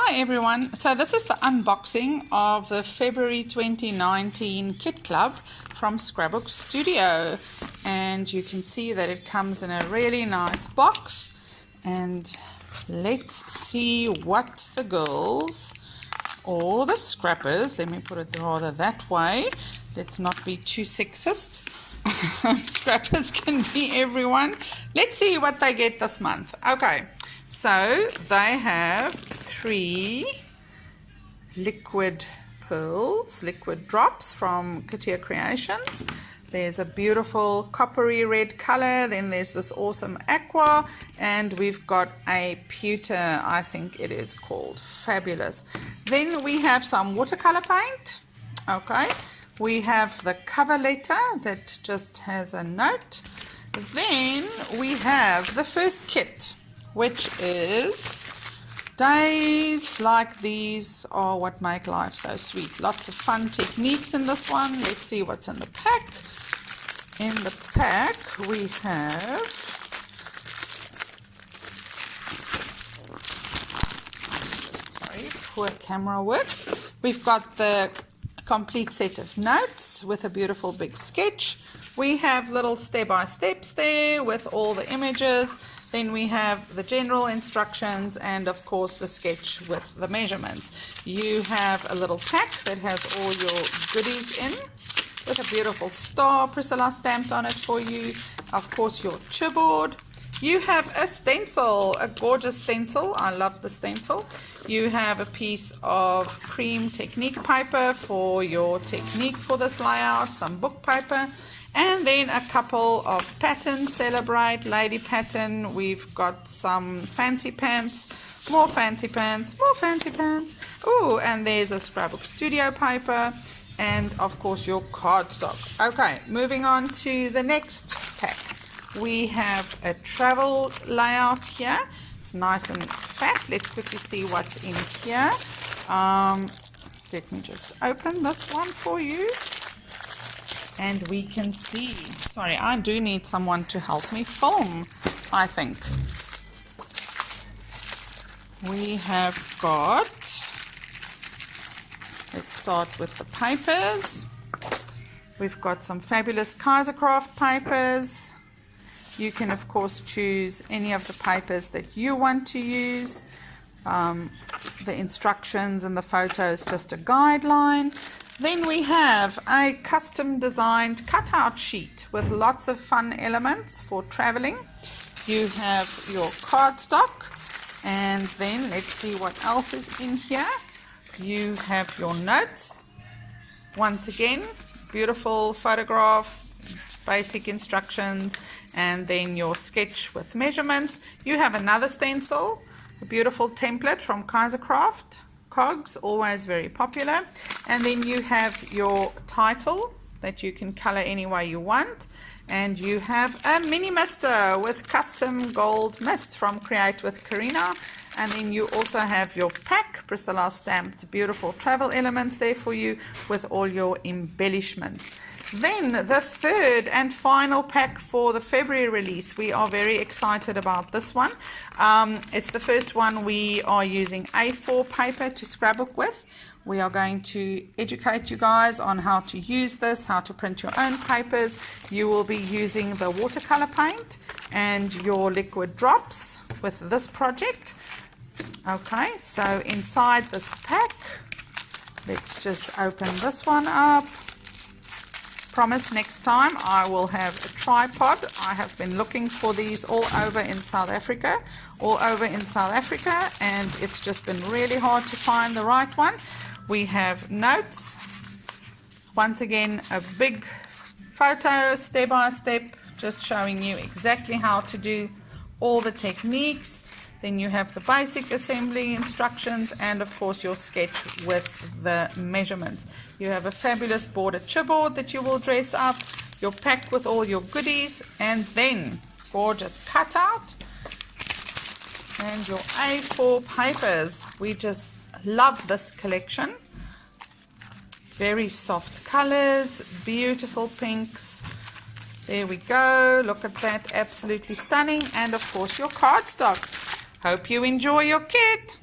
Hi everyone, so this is the unboxing of the February 2019 Kit Club from Scrapbook Studio, and you can see that it comes in a really nice box. And let's see what the girls or the scrappers, let me put it rather that way, let's not be too sexist. Scrappers can be everyone. Let's see what they get this month. Okay, so they have 3 liquid pearls, liquid drops from Katia Creations. There's a beautiful coppery red color, then there's this awesome aqua, and we've got a pewter, I think it is called, fabulous. Then we have some watercolor paint. Okay, we have the cover letter that just has a note. Then we have the first kit, which is days like these are what make life so sweet. Lots of fun techniques in this one. Let's see what's in the pack. In the pack we have poor camera work. We've got the complete set of notes with a beautiful big sketch. We have little step-by-steps there with all the images. Then we have the general instructions and of course the sketch with the measurements. You have a little pack that has all your goodies in with a beautiful star Priscilla stamped on it for you. Of course your chipboard. You have a stencil, a gorgeous stencil. I love the stencil. You have a piece of cream technique paper for your technique for this layout, some book paper, and then a couple of patterns. Celebrate, lady pattern. We've got some fancy pants, more fancy pants, more fancy pants. Ooh, and there's a Scrapbook Studio paper, and of course your cardstock. Okay, moving on to the next pack. We have a travel layout here. It's nice and fat. Let's quickly see what's in here. Let me just open this one for you. And we can see, sorry, I do need someone to help me film, I think. We have got, let's start with the papers. We've got some fabulous Kaisercraft papers. You can of course choose any of the papers that you want to use. The instructions and the photo is just a guideline. Then we have a custom designed cutout sheet with lots of fun elements for traveling. You have your cardstock, and then let's see what else is in here. You have your notes. Once again, beautiful photograph, basic instructions, and then your sketch with measurements. You have another stencil, a beautiful template from Kaisercraft. Cogs, always very popular. And then you have your title that you can color any way you want. And you have a mini mister with custom gold mist from Create with Karina. And then you also have your pack, Priscilla stamped beautiful travel elements there for you with all your embellishments. Then the third and final pack for the February release. We are very excited about this one. It's the first one we are using A4 paper to scrapbook with. We are going to educate you guys on how to use this, how to print your own papers. You will be using the watercolor paint and your liquid drops with this project. Okay, so inside this pack, let's just open this one up. Promise next time I will have a tripod. I have been looking for these all over in South Africa, and it's just been really hard to find the right one. We have notes. Once again, a big photo, step by step, just showing you exactly how to do all the techniques. Then you have the basic assembly instructions and of course your sketch with the measurements. You have a fabulous border chipboard that you will dress up, your pack with all your goodies, and then gorgeous cutout and your A4 papers. We just love this collection. Very soft colors, beautiful pinks. There we go, look at that, absolutely stunning. And of course your cardstock. Hope you enjoy your kit.